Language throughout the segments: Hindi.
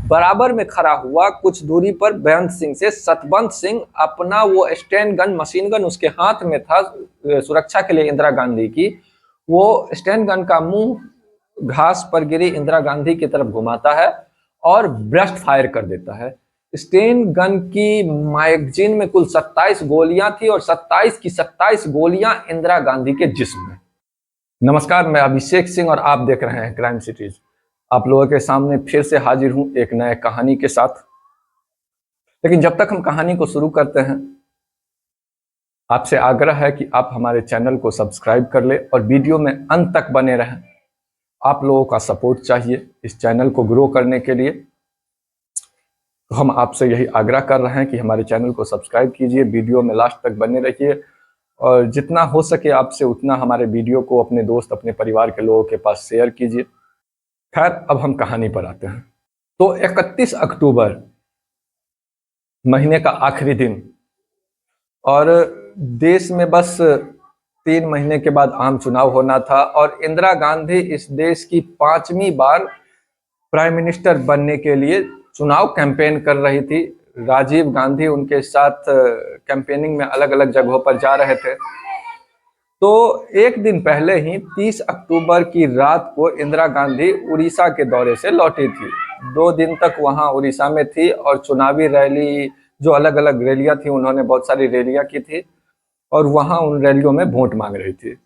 बराबर में खड़ा हुआ, कुछ दूरी पर बेअंत सिंह से सतवंत सिंह अपना वो स्टैंड गन, मशीन गन उसके हाथ में था सुरक्षा के लिए इंदिरा गांधी की। वो स्टैंड गन का मुंह घास पर गिरी इंदिरा गांधी की तरफ घुमाता है और ब्रस्ट फायर कर देता है। स्टेन गन की मैगजीन में कुल 27 गोलियां थी और 27 की 27 गोलियां इंदिरा गांधी के जिस्म में। नमस्कार, मैं अभिषेक सिंह और आप देख रहे हैं क्राइम सिटीज। आप लोगों के सामने फिर से हाजिर हूं एक नए कहानी के साथ। लेकिन जब तक हम कहानी को शुरू करते हैं, आपसे आग्रह है कि आप हमारे चैनल को सब्सक्राइब कर ले और वीडियो में अंत तक बने रहें। आप लोगों का सपोर्ट चाहिए इस चैनल को ग्रो करने के लिए, तो हम आपसे यही आग्रह कर रहे हैं कि हमारे चैनल को सब्सक्राइब कीजिए, वीडियो में लास्ट तक बने रहिए और जितना हो सके आपसे उतना हमारे वीडियो को अपने दोस्त, अपने परिवार के लोगों के पास शेयर कीजिए। खैर, अब हम कहानी पर आते हैं। तो 31 अक्टूबर, महीने का आखिरी दिन, और देश में बस 3 महीने के बाद आम चुनाव होना था और इंदिरा गांधी इस देश की 5वीं बार प्राइम मिनिस्टर बनने के लिए चुनाव कैंपेन कर रही थी। राजीव गांधी उनके साथ कैंपेनिंग में अलग अलग जगहों पर जा रहे थे। तो एक दिन पहले ही 30 अक्टूबर की रात को इंदिरा गांधी उड़ीसा के दौरे से लौटी थी। 2 दिन तक वहां उड़ीसा में थी और चुनावी रैली, जो अलग अलग रैलियां थी, उन्होंने बहुत सारी रैलियां की थी और वहां उन रैलियों में वोट मांग रही थी।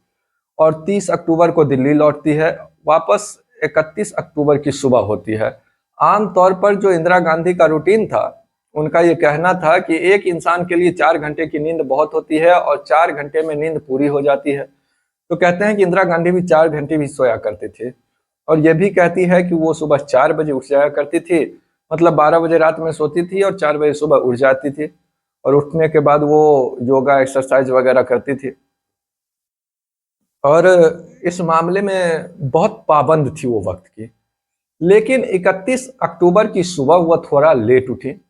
और 30 अक्टूबर को दिल्ली लौटती है। वापस 31 अक्टूबर की सुबह होती है। आमतौर पर जो इंदिरा गांधी का रूटीन था, उनका ये कहना था कि एक इंसान के लिए 4 घंटे की नींद बहुत होती है और 4 घंटे में नींद पूरी हो जाती है। तो कहते हैं कि इंदिरा गांधी भी 4 घंटे भी सोया करते थे और ये भी कहती है कि वो सुबह 4 बजे उठ जाया करती थी, मतलब 12 बजे रात में सोती थी और 4 बजे सुबह उठ जाती थी और उठने के बाद वो योगा, एक्सरसाइज वगैरह करती थी और इस मामले में बहुत पाबंद थी वो वक्त की। लेकिन 31 अक्टूबर की सुबह वह थोड़ा लेट उठी।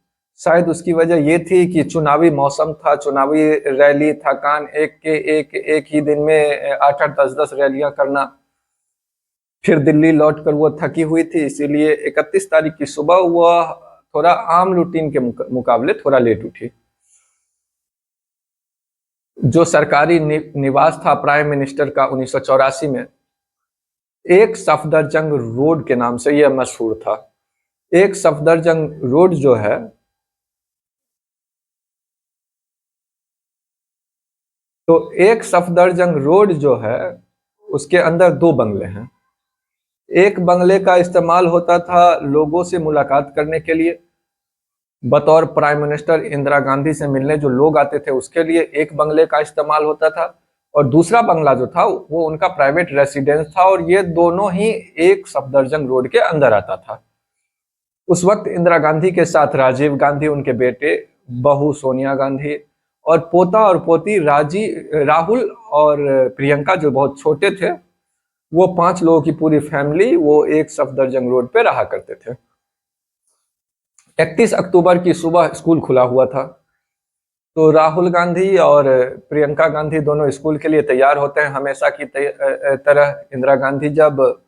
शायद उसकी वजह ये थी कि चुनावी मौसम था, चुनावी रैली, थकान, एक ही दिन में 8-8, 10-10 रैलियां करना, फिर दिल्ली लौटकर वो थकी हुई थी, इसीलिए 31 तारीख की सुबह वह थोड़ा आम रूटीन के मुकाबले थोड़ा लेट उठी। जो सरकारी निवास था प्राइम मिनिस्टर का 1984 में, एक सफदरजंग रोड के नाम से यह मशहूर था। एक सफदरजंग रोड जो है, तो एक सफदरजंग रोड जो है उसके अंदर 2 बंगले हैं। एक बंगले का इस्तेमाल होता था लोगों से मुलाकात करने के लिए, बतौर प्राइम मिनिस्टर इंदिरा गांधी से मिलने जो लोग आते थे उसके लिए एक बंगले का इस्तेमाल होता था, और दूसरा बंगला जो था वो उनका प्राइवेट रेसिडेंस था और ये दोनों ही एक सफदरजंग रोड के अंदर आता था। उस वक्त इंदिरा गांधी के साथ राजीव गांधी, उनके बेटे, बहू सोनिया गांधी और पोता और पोती राहुल और प्रियंका, जो बहुत छोटे थे, वो 5 लोगों की पूरी फैमिली वो एक सफदरजंग रोड पे रहा करते थे। 31 अक्टूबर की सुबह स्कूल खुला हुआ था, तो राहुल गांधी और प्रियंका गांधी दोनों स्कूल के लिए तैयार होते हैं। हमेशा की तरह इंदिरा गांधी जब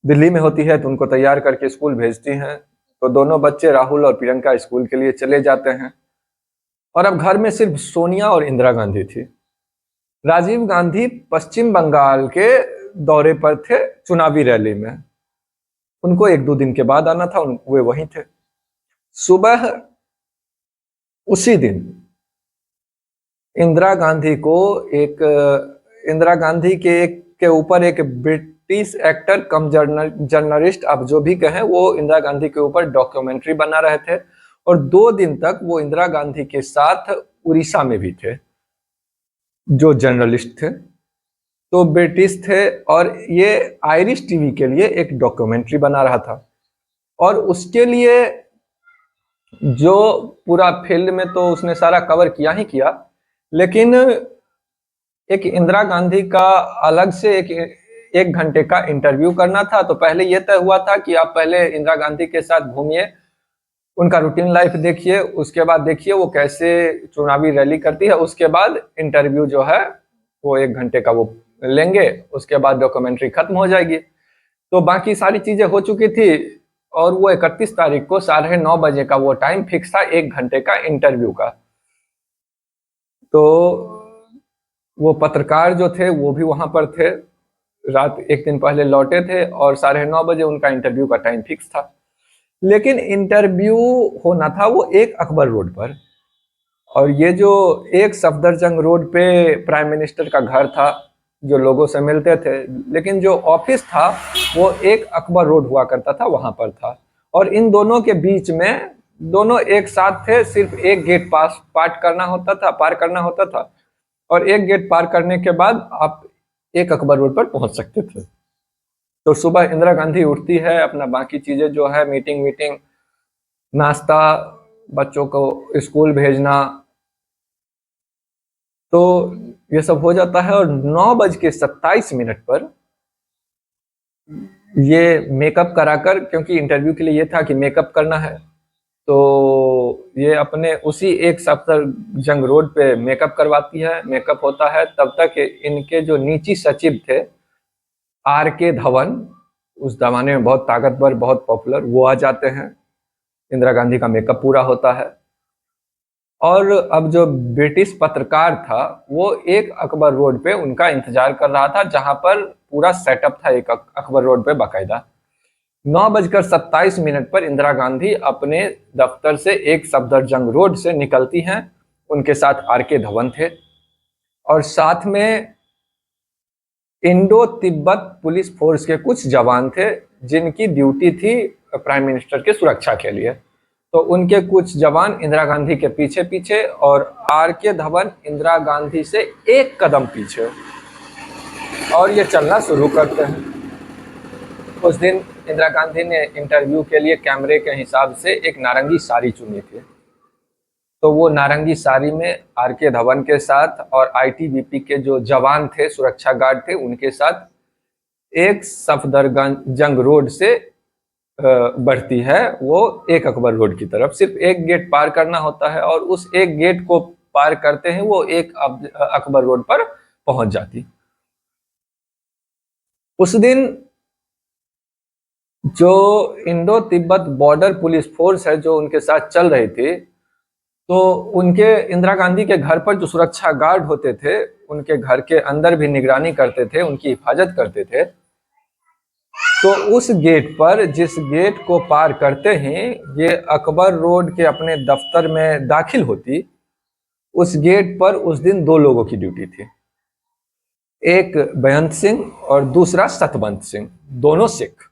दिल्ली में होती है तो उनको तैयार करके स्कूल भेजती हैं। तो दोनों बच्चे राहुल और प्रियंका स्कूल के लिए चले जाते हैं और अब घर में सिर्फ सोनिया और इंदिरा गांधी थी। राजीव गांधी पश्चिम बंगाल के दौरे पर थे, चुनावी रैली में। उनको 1-2 दिन के बाद आना था, वे वहीं थे। सुबह उसी दिन इंदिरा गांधी के ऊपर एक ब्रिटिश एक्टर कम जर्नलिस्ट, आप जो भी कहें, वो इंदिरा गांधी के ऊपर डॉक्यूमेंट्री बना रहे थे और 2 दिन तक वो इंदिरा गांधी के साथ उड़ीसा में भी थे। जो जर्नलिस्ट थे तो ब्रिटिश थे और ये आयरिश टीवी के लिए एक डॉक्यूमेंट्री बना रहा था और उसके लिए जो पूरा फील्ड में तो उसने सारा कवर किया ही किया, लेकिन एक इंदिरा गांधी का अलग से एक घंटे का इंटरव्यू करना था। तो पहले यह तय हुआ था कि आप पहले इंदिरा गांधी के साथ घूमिए, उनका रूटीन लाइफ देखिए, उसके बाद देखिए वो कैसे चुनावी रैली करती है, उसके बाद इंटरव्यू जो है वो 1 घंटे का वो लेंगे, उसके बाद डॉक्यूमेंट्री खत्म हो जाएगी। तो बाकी सारी चीजें हो चुकी थी। और वो 31 तारीख को 9:30 का वो टाइम फिक्स था, 1 घंटे का इंटरव्यू का। तो वो पत्रकार जो थे वो भी वहां पर थे, रात एक दिन पहले लौटे थे और 9:30 उनका इंटरव्यू का टाइम फिक्स था। लेकिन इंटरव्यू होना था वो एक अकबर रोड पर, और ये जो एक सफदरजंग रोड पे प्राइम मिनिस्टर का घर था जो लोगों से मिलते थे, लेकिन जो ऑफिस था वो एक अकबर रोड हुआ करता था, वहां पर था। और इन दोनों के बीच में दोनों एक साथ थे, सिर्फ एक गेट पार करना होता था, और एक गेट पार करने के बाद आप एक अकबर रोड पर पहुंच सकते थे। तो सुबह इंदिरा गांधी उठती है, अपना बाकी चीजें जो है मीटिंग वीटिंग, नाश्ता, बच्चों को स्कूल भेजना, तो ये सब हो जाता है। और 9:27 पर ये मेकअप कराकर, क्योंकि इंटरव्यू के लिए ये था कि मेकअप करना है, तो ये अपने उसी एक सफदरजंग रोड पे मेकअप करवाती है। मेकअप होता है, तब तक इनके जो निजी सचिव थे R.K. धवन, उस जमाने में बहुत ताकतवर, बहुत पॉपुलर, वो आ जाते हैं। इंदिरा गांधी का मेकअप पूरा होता है, और अब जो ब्रिटिश पत्रकार था वो एक अकबर रोड पे उनका इंतजार कर रहा था, जहां पर पूरा सेटअप था एक अकबर रोड पे बाकायदा। 9:27 पर इंदिरा गांधी अपने दफ्तर से एक सफदरजंग रोड से निकलती हैं। उनके साथ R.K. धवन थे, और साथ में इंडो तिब्बत पुलिस फोर्स के कुछ जवान थे जिनकी ड्यूटी थी प्राइम मिनिस्टर के सुरक्षा के लिए। तो उनके कुछ जवान इंदिरा गांधी के पीछे पीछे, और R.K. धवन इंदिरा गांधी से एक कदम पीछे, और ये चलना शुरू करते हैं। उस दिन इंदिरा गांधी ने इंटरव्यू के लिए कैमरे के हिसाब से एक नारंगी साड़ी चुनी थी। तो वो नारंगी साड़ी में R.K. धवन के साथ और ITBP के जो जवान थे, सुरक्षा गार्ड थे, उनके साथ एक सफदरजंग रोड से बढ़ती है वो एक अकबर रोड की तरफ। सिर्फ एक गेट पार करना होता है, और उस एक गेट को पार करते हैं वो एक अकबर रोड पर पहुंच जाती। उस दिन जो Indo Tibet border police force है जो उनके साथ चल रही थी, तो उनके इंदिरा गांधी के घर पर जो सुरक्षा गार्ड होते थे, उनके घर के अंदर भी निगरानी करते थे, उनकी हिफाजत करते थे। तो उस गेट पर, जिस गेट को पार करते ही ये अकबर रोड के अपने दफ्तर में दाखिल होती, उस गेट पर उस दिन 2 लोगों की ड्यूटी थी, एक बेअंत सिंह और दूसरा सतवंत सिंह, दोनों सिख।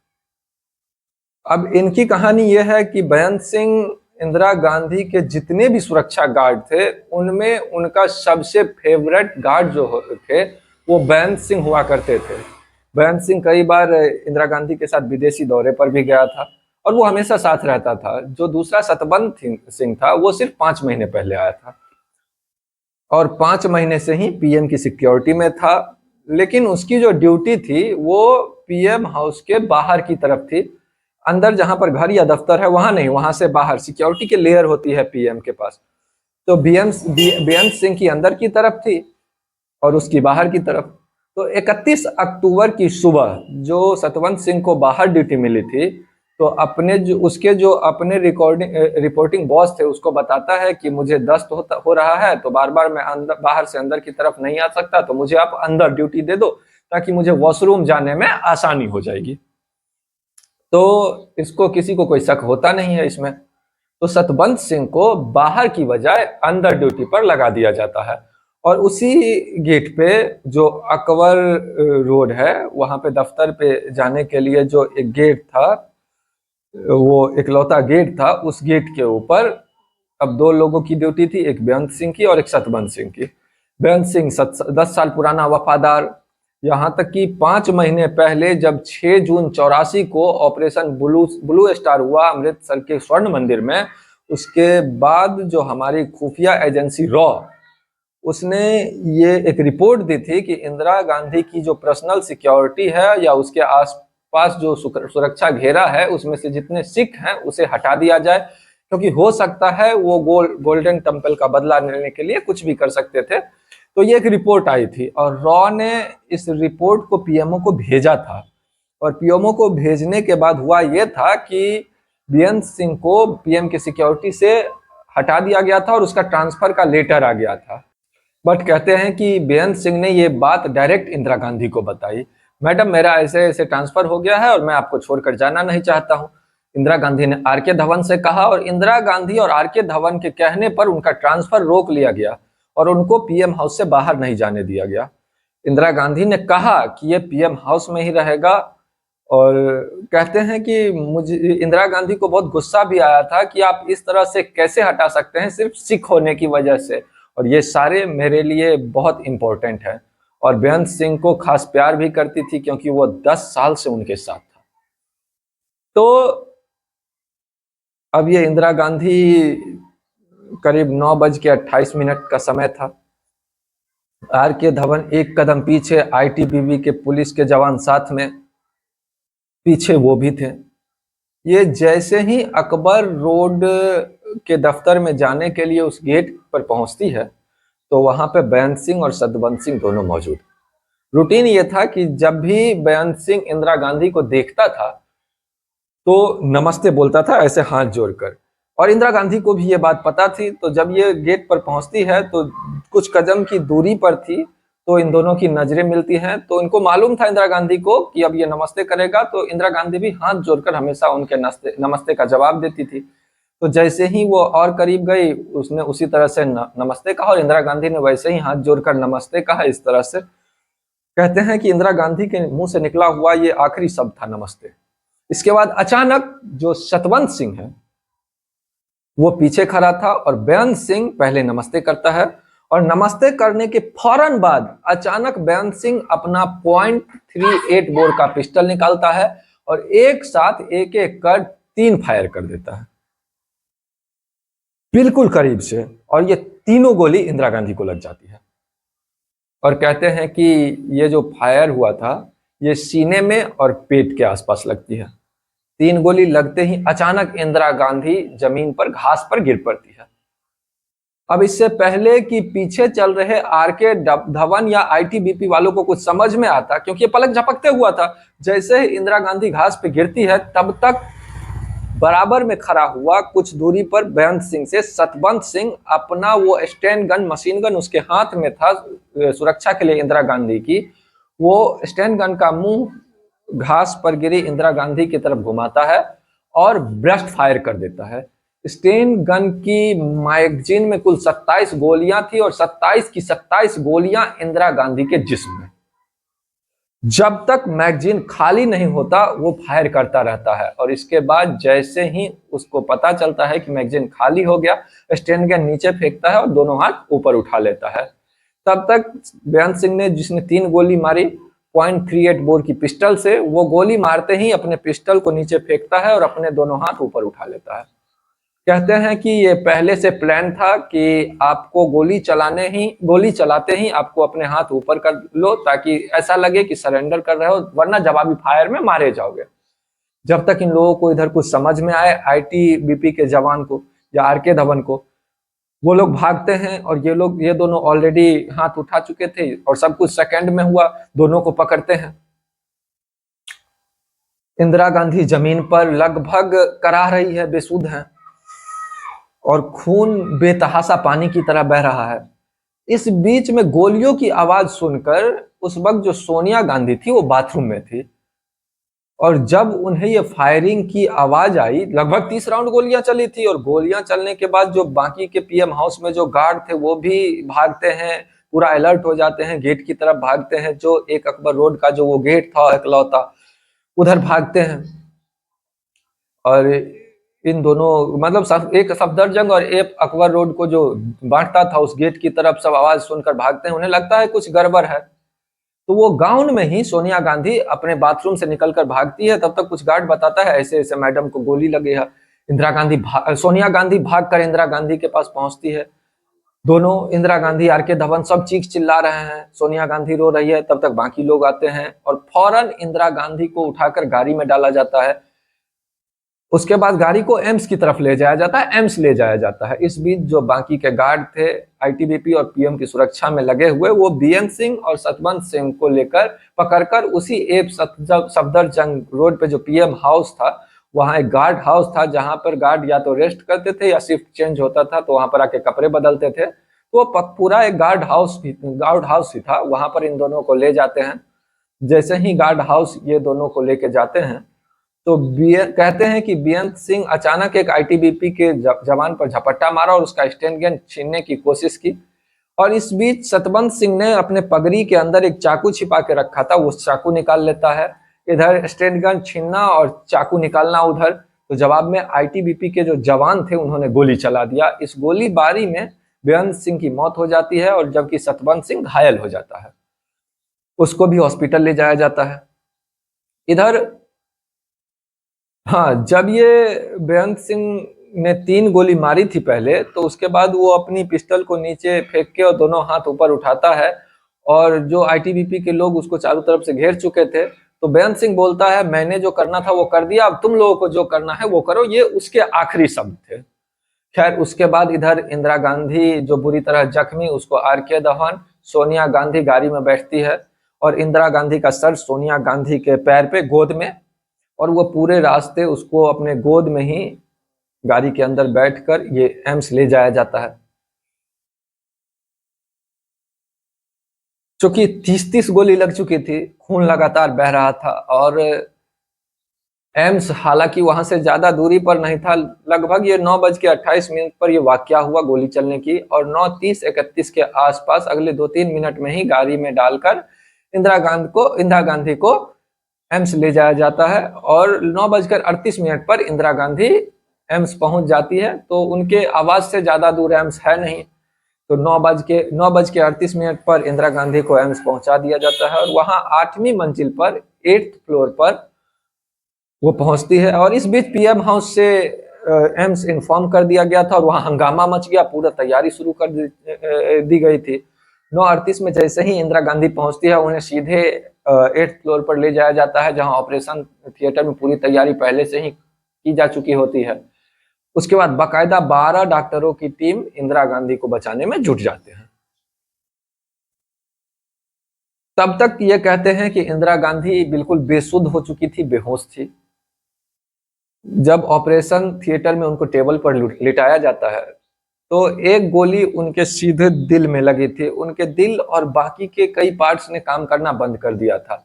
अब इनकी कहानी यह है कि बेअंत सिंह इंदिरा गांधी के जितने भी सुरक्षा गार्ड थे उनमें उनका सबसे फेवरेट गार्ड जो थे वो बेअंत सिंह हुआ करते थे। बेअंत सिंह कई बार इंदिरा गांधी के साथ विदेशी दौरे पर भी गया था, और वो हमेशा साथ रहता था। जो दूसरा सतवंत सिंह था वो सिर्फ 5 महीने पहले आया था, और 5 महीने से ही PM की सिक्योरिटी में था। लेकिन उसकी जो ड्यूटी थी वो PM हाउस के बाहर की तरफ थी, अंदर जहां पर घर या दफ्तर है वहां नहीं, वहां से बाहर सिक्योरिटी की लेयर होती है PM के पास। तो बेअंत सिंह की अंदर की तरफ थी और उसकी बाहर की तरफ। तो 31 अक्टूबर की सुबह जो सतवंत सिंह को बाहर ड्यूटी मिली थी, तो अपने रिपोर्टिंग बॉस थे उसको बताता है कि मुझे दस्त हो रहा है, तो बार बार मैं बाहर से अंदर की तरफ नहीं आ सकता, तो मुझे आप अंदर ड्यूटी दे दो ताकि मुझे वॉशरूम जाने में आसानी हो जाएगी। तो इसको किसी को कोई शक होता नहीं है इसमें। तो सतवंत सिंह को बाहर की बजाय अंदर ड्यूटी पर लगा दिया जाता है, और उसी गेट पे जो अकबर रोड है वहां पे दफ्तर पे जाने के लिए जो एक गेट था, वो इकलौता गेट था, उस गेट के ऊपर अब 2 लोगों की ड्यूटी थी, एक बेअंत सिंह की और एक सतवंत सिंह की। बेअंत सिंह 10 साल पुराना वफादार, यहाँ तक कि 5 महीने पहले जब 6 जून 84 को ऑपरेशन ब्लू स्टार हुआ अमृतसर के स्वर्ण मंदिर में, उसके बाद जो हमारी खुफिया एजेंसी रॉ, उसने ये एक रिपोर्ट दी थी कि इंदिरा गांधी की जो पर्सनल सिक्योरिटी है या उसके आसपास जो सुरक्षा घेरा है उसमें से जितने सिख हैं उसे हटा दिया जाए, क्योंकि हो सकता है वो गोल्डन टेम्पल का बदला लेने के लिए कुछ भी कर सकते थे। तो ये एक रिपोर्ट आई थी, और रॉ ने इस रिपोर्ट को PMO को भेजा था, और PMO को भेजने के बाद हुआ ये था कि बेअंत सिंह को पीएम की सिक्योरिटी से हटा दिया गया था और उसका ट्रांसफर का लेटर आ गया था। बट कहते हैं कि बेअंत सिंह ने ये बात डायरेक्ट इंदिरा गांधी को बताई, मैडम मेरा ऐसे ऐसे ट्रांसफर हो गया है और मैं आपको छोड़कर जाना नहीं चाहता हूं। इंदिरा गांधी ने आर के धवन से कहा और इंदिरा गांधी और आर के धवन के कहने पर उनका ट्रांसफर रोक लिया गया और उनको पीएम हाउस से बाहर नहीं जाने दिया गया। इंदिरा गांधी ने कहा कि ये पीएम हाउस में ही रहेगा और कहते हैं कि मुझे इंदिरा गांधी को बहुत गुस्सा भी आया था कि आप इस तरह से कैसे हटा सकते हैं सिर्फ सिख होने की वजह से, और ये सारे मेरे लिए बहुत इंपॉर्टेंट है। और बेअंत सिंह को खास प्यार भी करती थी क्योंकि वो 10 साल से उनके साथ था। तो अब ये इंदिरा गांधी करीब 9:28 का समय था। आर के धवन एक कदम पीछे, आईटीबीपी के पुलिस के जवान साथ में पीछे वो भी थे। ये जैसे ही अकबर रोड के दफ्तर में जाने के लिए उस गेट पर पहुंचती है तो वहां पे बेअंत सिंह और सतवंत सिंह दोनों मौजूद। रूटीन ये था कि जब भी बेअंत सिंह इंदिरा गांधी को देखता था तो नमस्ते बोलता था ऐसे हाथ जोड़कर, और इंदिरा गांधी को भी ये बात पता थी। तो जब ये गेट पर पहुंचती है तो कुछ कदम की दूरी पर थी, तो इन दोनों की नजरें मिलती हैं। तो इनको मालूम था इंदिरा गांधी को कि अब ये नमस्ते करेगा, तो इंदिरा गांधी भी हाथ जोड़कर हमेशा उनके नमस्ते का जवाब देती थी। तो जैसे ही वो और करीब गई उसने उसी तरह से नमस्ते कहा और इंदिरा गांधी ने वैसे ही हाथ जोड़कर नमस्ते कहा। इस तरह से कहते हैं कि इंदिरा गांधी के मुंह से निकला हुआ ये आखिरी शब्द था, नमस्ते। इसके बाद अचानक जो सतवंत सिंह है वो पीछे खड़ा था और बेअंत सिंह पहले नमस्ते करता है और नमस्ते करने के फौरन बाद अचानक बेअंत सिंह अपना .38 बोर का पिस्टल निकालता है और एक साथ एक एक कर 3 फायर कर देता है बिल्कुल करीब से, और ये तीनों गोली इंदिरा गांधी को लग जाती है। और कहते हैं कि ये जो फायर हुआ था ये सीने में और पेट के आसपास लगती है। 3 गोली लगते ही अचानक इंदिरा गांधी जमीन पर घास पर गिर पड़ती है। अब इससे पहले कि पीछे चल रहे आर के धवन या आईटीबीपी वालों को कुछ समझ में आता, क्योंकि ये पलक झपकते हुआ था, जैसे ही इंदिरा गांधी घास पे गिरती है तब तक बराबर में खड़ा हुआ कुछ दूरी पर बेअंत सिंह से सतवंत सिंह अपना वो स्टैंड गन, मशीन गन उसके हाथ में था सुरक्षा के लिए इंदिरा गांधी की, वो स्टैंड गन का मुंह घास पर गिरी इंदिरा गांधी की तरफ घुमाता है और ब्रस्ट फायर कर देता है। स्टेन गन की मैगजीन में कुल 27 गोलियां थी और 27 की 27 गोलियां इंदिरा गांधी के जिस्म में। जब तक मैगजीन खाली नहीं होता वो फायर करता रहता है, और इसके बाद जैसे ही उसको पता चलता है कि मैगजीन खाली हो गया, स्टेन गन नीचे फेंकता है और दोनों हाथ ऊपर उठा लेता है। तब तक बेअंत सिंह ने, जिसने 3 गोली मारी .38 बोर की पिस्टल से, वो गोली मारते ही अपने पिस्टल को नीचे फेंकता है और अपने दोनों हाथ ऊपर उठा लेता है। कहते हैं कि ये पहले से प्लान था कि आपको गोली चलाते ही आपको अपने हाथ ऊपर कर लो ताकि ऐसा लगे कि सरेंडर कर रहे हो, वरना जवाबी फायर में मारे जाओगे। जब तक इन लोगों को इधर कुछ समझ में आए, आईटीबीपी के जवान को या आर के धवन को, वो लोग भागते हैं और ये दोनों ऑलरेडी हाथ उठा चुके थे और सब कुछ सेकंड में हुआ। दोनों को पकड़ते हैं। इंदिरा गांधी जमीन पर लगभग कराह रही है, बेसुध है और खून बेतहाशा पानी की तरह बह रहा है। इस बीच में गोलियों की आवाज सुनकर उस वक्त जो सोनिया गांधी थी वो बाथरूम में थी, और जब उन्हें ये फायरिंग की आवाज आई, लगभग 30 राउंड गोलियां चली थी, और गोलियां चलने के बाद जो बाकी के पीएम हाउस में जो गार्ड थे वो भी भागते हैं, पूरा अलर्ट हो जाते हैं, गेट की तरफ भागते हैं। जो एक अकबर रोड का जो वो गेट था इकलौता, उधर भागते हैं। और इन दोनों मतलब एक सफदरजंग और एक अकबर रोड को जो बांटता था, उस गेट की तरफ सब आवाज सुनकर भागते हैं। उन्हें लगता है कुछ गड़बड़ है, तो वो गाउन में ही सोनिया गांधी अपने बाथरूम से निकलकर भागती है। तब तक कुछ गार्ड बताता है ऐसे ऐसे मैडम को गोली लगी है। सोनिया गांधी भागकर इंदिरा गांधी के पास पहुंचती है। दोनों, इंदिरा गांधी, आर के धवन, सब चीख चिल्ला रहे हैं, सोनिया गांधी रो रही है। तब तक बाकी लोग आते हैं और फौरन इंदिरा गांधी को उठाकर गाड़ी में डाला जाता है। उसके बाद गाड़ी को एम्स की तरफ ले जाया जाता है, एम्स ले जाया जाता है। इस बीच जो बाकी के गार्ड थे आईटीबीपी और पीएम की सुरक्षा में लगे हुए, वो बेअंत सिंह और सतवंत सिंह को लेकर पकड़कर उसी एप सफदरजंग रोड पे जो पीएम हाउस था वहाँ एक गार्ड हाउस था जहाँ पर गार्ड या तो रेस्ट करते थे या शिफ्ट चेंज होता था, तो वहाँ पर आके कपड़े बदलते थे। तो वो पूरा एक गार्ड हाउस ही था। वहाँ पर इन दोनों को ले जाते हैं। जैसे ही गार्ड हाउस ये दोनों को लेके जाते हैं, तो कहते हैं कि बेअंत सिंह अचानक एक आईटीबीपी के जवान पर झपट्टा मारा और उसका स्टेन गन छीनने की कोशिश की। और इस बीच सतवंत सिंह ने अपने पगड़ी के अंदर एक चाकू छिपा के रखा था, वो चाकू निकाल लेता है। इधर स्टेन गन छीनना और चाकू निकालना उधर, तो जवाब में आईटीबीपी के जो जवान थे उन्होंने गोली चला दिया। इस गोलीबारी में बेअंत सिंह की मौत हो जाती है और जबकि सतवंत सिंह घायल हो जाता है। उसको भी हॉस्पिटल ले जाया जाता है। इधर हाँ, जब ये बेअंत सिंह ने 3 गोली मारी थी पहले, तो उसके बाद वो अपनी पिस्टल को नीचे फेंक के और दोनों हाथ ऊपर उठाता है, और जो आईटीबीपी के लोग उसको चारों तरफ से घेर चुके थे। तो बेअंत सिंह बोलता है, मैंने जो करना था वो कर दिया, अब तुम लोगों को जो करना है वो करो। ये उसके आखिरी शब्द थे। खैर, उसके बाद इधर इंदिरा गांधी जो बुरी तरह जख्मी, उसको आरके दहन, सोनिया गांधी गाड़ी में बैठती है और इंदिरा गांधी का सर सोनिया गांधी के पैर पे गोद में, और वो पूरे रास्ते उसको अपने गोद में ही गाड़ी के अंदर बैठकर ये एम्स ले जाया जाता है। चूंकि 30-30 गोली लग चुकी थी, खून लगातार बह रहा था, और एम्स हालांकि वहां से ज्यादा दूरी पर नहीं था। लगभग ये 9:28 पर ये वाकया हुआ गोली चलने की, और 9:30-31 के आसपास अगले 2-3 मिनट में ही गाड़ी में डालकर इंदिरा गांधी को एम्स ले जाया जाता है। और 9:38 पर इंदिरा गांधी एम्स पहुंच जाती है। तो उनके आवास से ज्यादा दूर एम्स है नहीं, तो 9:38 पर इंदिरा गांधी को एम्स पहुंचा दिया जाता है, और वहां 8वीं मंजिल पर 8th फ्लोर पर वो पहुंचती है। और इस बीच पीएम हाउस से एम्स इन्फॉर्म कर दिया गया था, और वहां हंगामा मच गया, पूरा तैयारी शुरू कर दी गई थी। 9:38 में जैसे ही इंदिरा गांधी पहुंचती है, उन्हें सीधे 8th फ्लोर पर ले जाया जाता है, जहां ऑपरेशन थिएटर में पूरी तैयारी पहले से ही की जा चुकी होती है। उसके बाद बाकायदा 12 डॉक्टरों की टीम इंदिरा गांधी को बचाने में जुट जाते हैं। तब तक ये कहते हैं कि इंदिरा गांधी बिल्कुल बेसुध हो चुकी थी, बेहोश थी। जब ऑपरेशन थिएटर में उनको टेबल पर लिटाया जाता है, तो एक गोली उनके सीधे दिल में लगी थी। उनके दिल और बाकी के कई पार्ट्स ने काम करना बंद कर दिया था,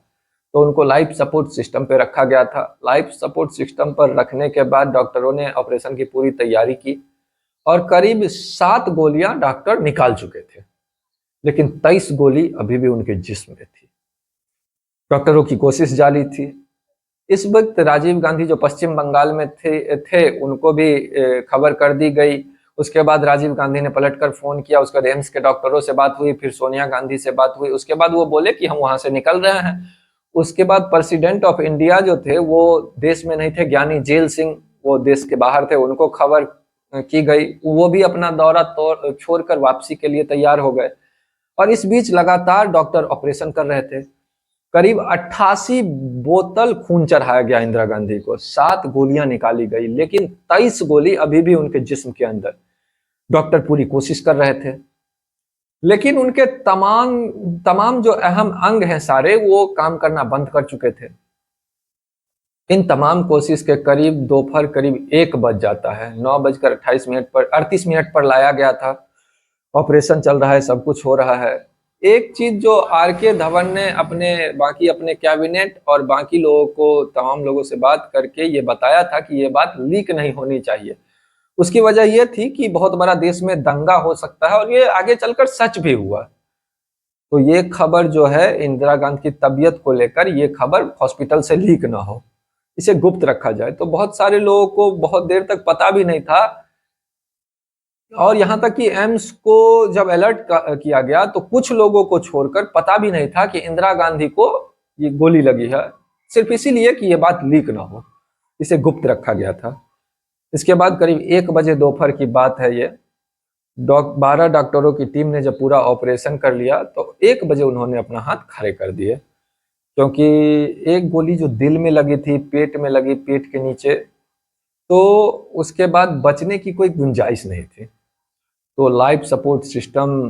तो उनको लाइफ सपोर्ट सिस्टम पे रखा गया था। लाइफ सपोर्ट सिस्टम पर रखने के बाद डॉक्टरों ने ऑपरेशन की पूरी तैयारी की, और करीब 7 गोलियां डॉक्टर निकाल चुके थे, लेकिन 23 गोली अभी भी उनके जिस्म में थी। डॉक्टरों की कोशिश जारी थी। इस वक्त राजीव गांधी जो पश्चिम बंगाल में थे उनको भी खबर कर दी गई। उसके बाद राजीव गांधी ने पलटकर फोन किया, उसके बाद एम्स के डॉक्टरों से बात हुई, फिर सोनिया गांधी से बात हुई। उसके बाद वो बोले कि हम वहां से निकल रहे हैं। उसके बाद प्रेसिडेंट ऑफ इंडिया जो थे वो देश में नहीं थे, ज्ञानी जेल सिंह वो देश के बाहर थे, उनको खबर की गई। वो भी अपना दौरा छोड़कर वापसी के लिए तैयार हो गए। और इस बीच लगातार डॉक्टर ऑपरेशन कर रहे थे। करीब 88 बोतल खून चढ़ाया गया इंदिरा गांधी को, 7 गोलियां निकाली गई, लेकिन 23 गोली अभी भी उनके जिस्म के अंदर। डॉक्टर पूरी कोशिश कर रहे थे, लेकिन उनके तमाम जो अहम अंग हैं सारे, वो काम करना बंद कर चुके थे। इन तमाम कोशिश के करीब दोपहर करीब 1 बज जाता है। 9:38 पर लाया गया था। ऑपरेशन चल रहा है, सब कुछ हो रहा है। एक चीज जो आरके धवन ने अपने कैबिनेट और बाकी लोगों को, तमाम लोगों से बात करके ये बताया था कि ये बात लीक नहीं होनी चाहिए। उसकी वजह ये थी कि बहुत बड़ा देश में दंगा हो सकता है, और ये आगे चलकर सच भी हुआ। तो ये खबर जो है इंदिरा गांधी की तबीयत को लेकर, ये खबर हॉस्पिटल से लीक ना हो, इसे गुप्त रखा जाए। तो बहुत सारे लोगों को बहुत देर तक पता भी नहीं था, और यहां तक कि एम्स को जब अलर्ट किया गया तो कुछ लोगों को छोड़कर पता भी नहीं था कि इंदिरा गांधी को ये गोली लगी है, सिर्फ इसीलिए कि ये बात लीक ना हो, इसे गुप्त रखा गया था। इसके बाद करीब 1 बजे दोपहर की बात है ये। 12 डॉक्टरों की टीम ने जब पूरा ऑपरेशन कर लिया, तो 1 बजे उन्होंने अपना हाथ खड़े कर दिए, क्योंकि एक गोली जो दिल में लगी थी, पेट में लगी, पेट के नीचे, तो उसके बाद बचने की कोई गुंजाइश नहीं थी। तो लाइफ सपोर्ट सिस्टम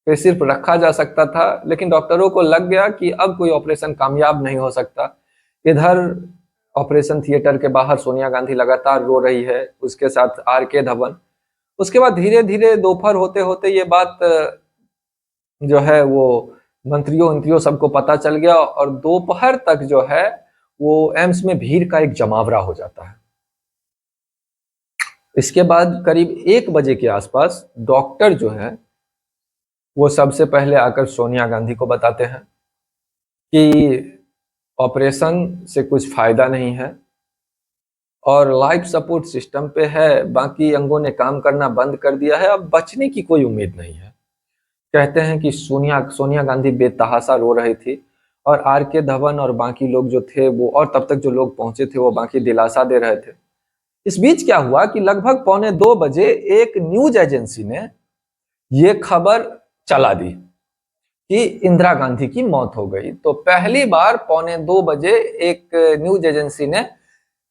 पे सिर्फ रखा जा सकता था, लेकिन डॉक्टरों को लग गया कि अब कोई ऑपरेशन कामयाब नहीं हो सकता। इधर ऑपरेशन थिएटर के बाहर सोनिया गांधी लगातार रो रही है, उसके साथ आर.के. धवन। उसके बाद धीरे धीरे दोपहर होते होते ये बात जो है वो मंत्रियों मंत्रियों सबको पता चल गया, और दोपहर तक जो है वो एम्स में भीड़ का एक जमावड़ा हो जाता है। इसके बाद करीब 1 बजे के आसपास डॉक्टर जो है वो सबसे पहले आकर सोनिया गांधी को बताते हैं कि ऑपरेशन से कुछ फायदा नहीं है और लाइफ सपोर्ट सिस्टम पे है, बाकी अंगों ने काम करना बंद कर दिया है, अब बचने की कोई उम्मीद नहीं है। कहते हैं कि सोनिया गांधी बेतहाशा रो रही थी, और आर.के. धवन और बाकी लोग जो थे वो, और तब तक जो लोग पहुंचे थे वो बाकी दिलासा दे रहे थे। इस बीच क्या हुआ कि लगभग 1:45 एक न्यूज एजेंसी ने ये खबर चला दी कि इंदिरा गांधी की मौत हो गई। तो पहली बार 1:45 एक न्यूज एजेंसी ने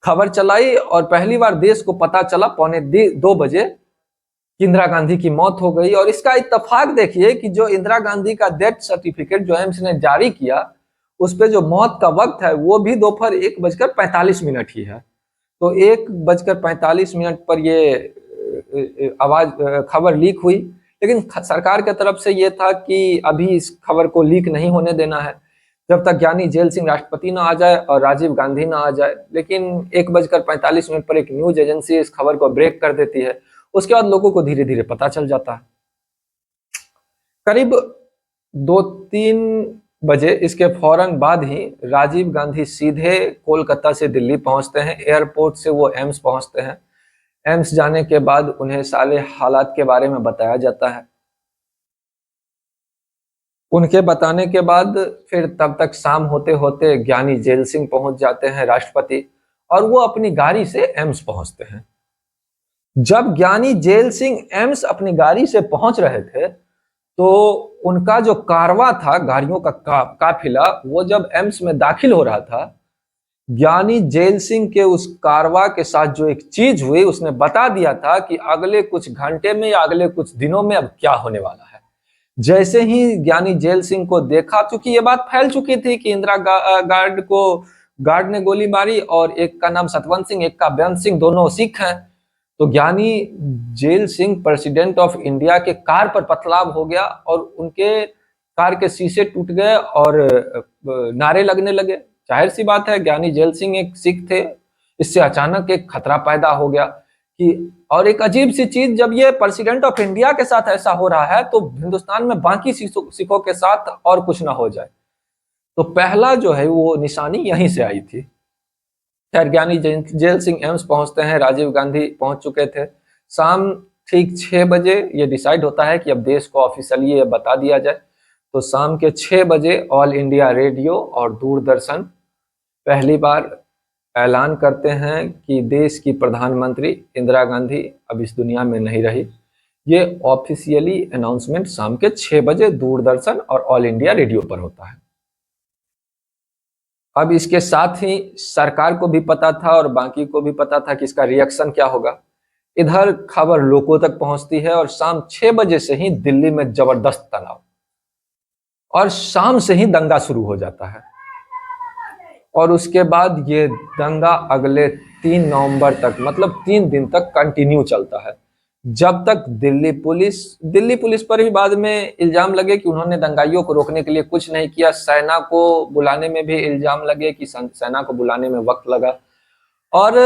खबर चलाई, और पहली बार देश को पता चला 1:45 कि इंदिरा गांधी की मौत हो गई। और इसका इत्तेफाक देखिए कि जो इंदिरा गांधी का डेथ सर्टिफिकेट जो एम्स ने जारी किया, उस पे जो मौत का वक्त है वो भी दोपहर 1:45 ही है। तो 1:45 पर ये खबर लीक हुई, लेकिन सरकार की तरफ से ये था कि अभी इस खबर को लीक नहीं होने देना है जब तक ज्ञानी जेल सिंह राष्ट्रपति ना आ जाए और राजीव गांधी ना आ जाए। लेकिन 1:45 पर एक न्यूज एजेंसी इस खबर को ब्रेक कर देती है। उसके बाद लोगों को धीरे धीरे पता चल जाता है। करीब 2-3 बजे इसके फौरन बाद ही राजीव गांधी सीधे कोलकाता से दिल्ली पहुंचते हैं। एयरपोर्ट से वो एम्स पहुंचते हैं। एम्स जाने के बाद उन्हें सारे हालात के बारे में बताया जाता है। उनके बताने के बाद फिर तब तक शाम होते होते ज्ञानी जेल सिंह पहुंच जाते हैं, राष्ट्रपति, और वो अपनी गाड़ी से एम्स पहुंचते हैं। जब ज्ञानी जेल सिंह एम्स अपनी गाड़ी से पहुंच रहे थे तो उनका जो कारवां था, गाड़ियों का काफिला, वो जब एम्स में दाखिल हो रहा था, ज्ञानी जेल सिंह के उस कारवां के साथ जो एक चीज हुई, उसने बता दिया था कि अगले कुछ घंटे में या अगले कुछ दिनों में अब क्या होने वाला है। जैसे ही ज्ञानी जेल सिंह को देखा, क्योंकि ये बात फैल चुकी थी कि इंदिरा गार्ड ने गोली मारी, और एक का नाम सतवंत सिंह, एक का बेअंत सिंह, दोनों सिख हैं। तो Giani Zail Singh president of India के कार पर पथराव हो गया, और उनके कार के शीशे टूट गए और नारे लगने लगे। जाहिर सी बात है, ज्ञानी जेल सिंह एक सिख थे, इससे अचानक एक खतरा पैदा हो गया कि, और एक अजीब सी चीज, जब ये प्रेसिडेंट ऑफ इंडिया के साथ ऐसा हो रहा है तो हिंदुस्तान में बाकी सिखों के साथ और कुछ ना हो जाए। तो पहला जो है वो निशानी यहीं से आई थी। खैर, ज्ञानी जेल सिंह एम्स पहुंचते हैं, राजीव गांधी पहुंच चुके थे। शाम ठीक 6 बजे ये डिसाइड होता है कि अब देश को ऑफिशियली ये बता दिया जाए। तो शाम के 6 बजे ऑल इंडिया रेडियो और दूरदर्शन पहली बार ऐलान करते हैं कि देश की प्रधानमंत्री इंदिरा गांधी अब इस दुनिया में नहीं रही। ये ऑफिशियली अनाउंसमेंट शाम के 6 बजे दूरदर्शन और ऑल इंडिया रेडियो पर होता है। अब इसके साथ ही सरकार को भी पता था और बाकी को भी पता था कि इसका रिएक्शन क्या होगा। इधर खबर लोगों तक पहुंचती है, और शाम 6 बजे से ही दिल्ली में जबरदस्त तनाव, और शाम से ही दंगा शुरू हो जाता है। और उसके बाद ये दंगा अगले 3 नवंबर तक, मतलब 3 दिन तक कंटिन्यू चलता है, जब तक दिल्ली पुलिस पर भी बाद में इल्जाम लगे कि उन्होंने दंगाइयों को रोकने के लिए कुछ नहीं किया। सेना को बुलाने में भी इल्जाम लगे कि सेना को बुलाने में वक्त लगा। और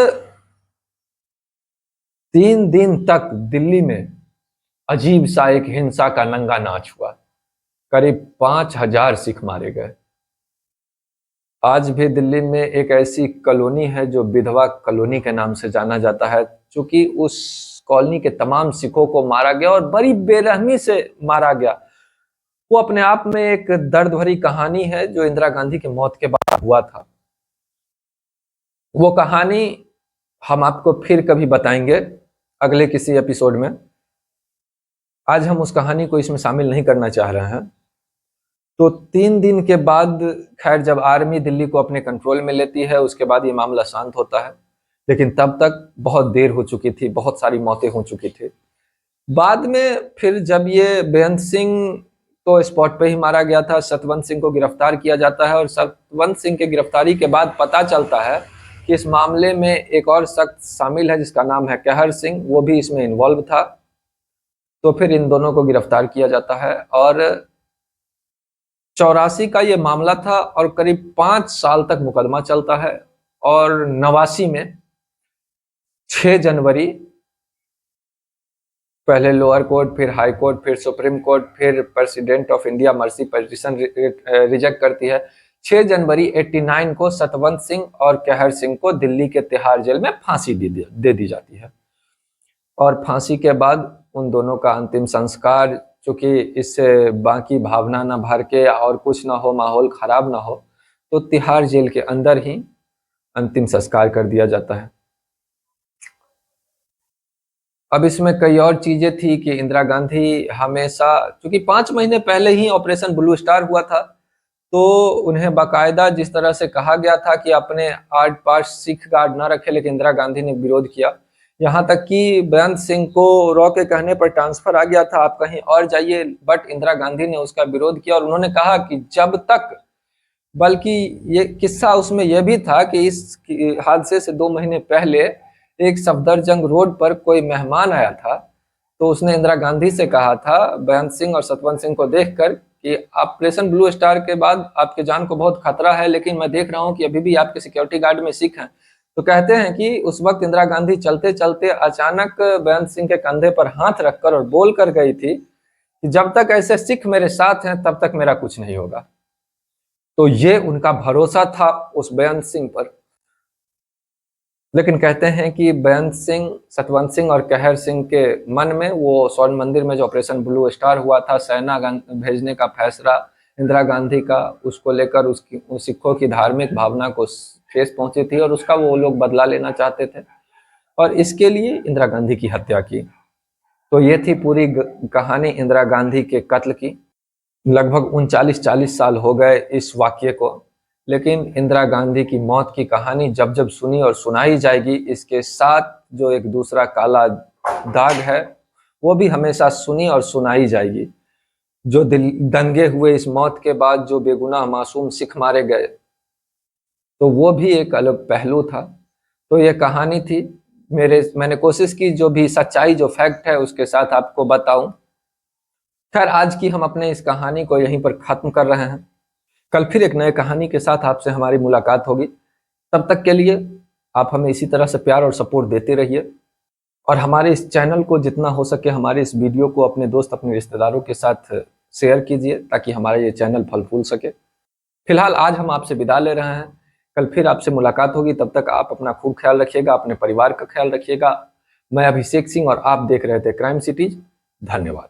3 दिन तक दिल्ली में अजीब सा एक हिंसा का नंगा नाच हुआ। करीब 5000 सिख मारे गए। आज भी दिल्ली में एक ऐसी कॉलोनी है जो विधवा कॉलोनी के नाम से जाना जाता है, क्योंकि उस कॉलोनी के तमाम सिखों को मारा गया और बड़ी बेरहमी से मारा गया। वो अपने आप में एक दर्द भरी कहानी है जो इंदिरा गांधी की मौत के बाद हुआ था। वो कहानी हम आपको फिर कभी बताएंगे अगले किसी एपिसोड में। आज हम उस कहानी को इसमें शामिल नहीं करना चाह रहे हैं। तो 3 दिन के बाद खैर जब आर्मी दिल्ली को अपने कंट्रोल में लेती है, उसके बाद ये मामला शांत होता है। लेकिन तब तक बहुत देर हो चुकी थी, बहुत सारी मौतें हो चुकी थी। बाद में फिर जब ये बेअंत सिंह तो स्पॉट पे ही मारा गया था, सतवंत सिंह को गिरफ्तार किया जाता है, और सतवंत सिंह के गिरफ्तारी के बाद पता चलता है कि इस मामले में एक और शख्स शामिल है जिसका नाम है कहर सिंह, वो भी इसमें इन्वॉल्व था। तो फिर इन दोनों को गिरफ्तार किया जाता है और 84 का ये मामला था और करीब 5 साल तक मुकदमा चलता है। और 89 में 6 जनवरी पहले लोअर कोर्ट, फिर हाई कोर्ट, फिर सुप्रीम कोर्ट, फिर president of India mercy petition reject करती है। 6 जनवरी 89 को सतवंत सिंह और कहर सिंह को दिल्ली के तिहाड़ जेल में फांसी दे दी जाती है। और फांसी के बाद उन दोनों का अंतिम संस्कार, चूंकि इससे बाकी भावना ना भर के और कुछ ना हो, माहौल खराब ना हो, तो तिहाड़ जेल के अंदर ही अंतिम संस्कार कर दिया जाता है। अब इसमें कई और चीजें थी कि इंदिरा गांधी हमेशा, चूंकि 5 महीने पहले ही ऑपरेशन ब्लू स्टार हुआ था, तो उन्हें बाकायदा जिस तरह से कहा गया था कि अपने आर्ट पास सिख गार्ड ना रखे, लेकिन इंदिरा गांधी ने विरोध किया। यहाँ तक कि बेअंत सिंह को रॉ के कहने पर ट्रांसफर आ गया था, आप कहीं और जाइए, बट इंदिरा गांधी ने उसका विरोध किया और उन्होंने कहा कि जब तक, बल्कि ये किस्सा उसमें यह भी था कि इस हादसे से 2 महीने पहले एक सफदरजंग रोड पर कोई मेहमान आया था, तो उसने इंदिरा गांधी से कहा था बेअंत सिंह और सतवंत सिंह को देखकर कि ऑपरेशन ब्लू स्टार के बाद आपके जान को बहुत खतरा है, लेकिन मैं देख रहा हूं कि अभी भी आपके सिक्योरिटी गार्ड में सिख हैं। तो कहते हैं कि उस वक्त इंदिरा गांधी चलते चलते अचानक बेअंत सिंह के कंधे पर हाथ रखकर और बोल कर गई थी कि जब तक ऐसे सिख मेरे साथ हैं तब तक मेरा कुछ नहीं होगा। तो ये उनका भरोसा था उस बेअंत सिंह पर। लेकिन कहते हैं कि बेअंत सिंह, सतवंत सिंह और कहर सिंह के मन में वो स्वर्ण मंदिर में जो ऑपरेशन ब्लू स्टार हुआ था, सेना भेजने का फैसला इंदिरा गांधी का, उसको लेकर उसकी सिखों की धार्मिक भावना को ठेस पहुंची थी और उसका वो लोग बदला लेना चाहते थे और इसके लिए इंदिरा गांधी की हत्या की। तो ये थी पूरी कहानी इंदिरा गांधी के कत्ल की। लगभग 39-40 साल हो गए इस वाक्य को, लेकिन इंदिरा गांधी की मौत की कहानी जब जब सुनी और सुनाई जाएगी, इसके साथ जो एक दूसरा काला दाग है वो भी हमेशा सुनी और सुनाई जाएगी। जो दंगे हुए इस मौत के बाद, जो बेगुनाह मासूम सिख मारे गए, तो वो भी एक अलग पहलू था। तो ये कहानी थी, मैंने कोशिश की जो भी सच्चाई, जो फैक्ट है उसके साथ आपको बताऊं। खैर, आज की हम अपने इस कहानी को यहीं पर खत्म कर रहे हैं। कल फिर एक नए कहानी के साथ आपसे हमारी मुलाकात होगी। तब तक के लिए आप हमें इसी तरह से प्यार और सपोर्ट देते रहिए और हमारे इस चैनल को जितना हो सके, हमारे इस वीडियो को अपने दोस्त, अपने रिश्तेदारों के साथ शेयर कीजिए ताकि हमारा ये चैनल फल फूल सके। फिलहाल आज हम आपसे विदा ले रहे हैं, कल फिर आपसे मुलाकात होगी। तब तक आप अपना खूब ख्याल रखिएगा, अपने परिवार का ख्याल रखिएगा। मैं अभिषेक सिंह और आप देख रहे थे क्राइम सिटीज। धन्यवाद।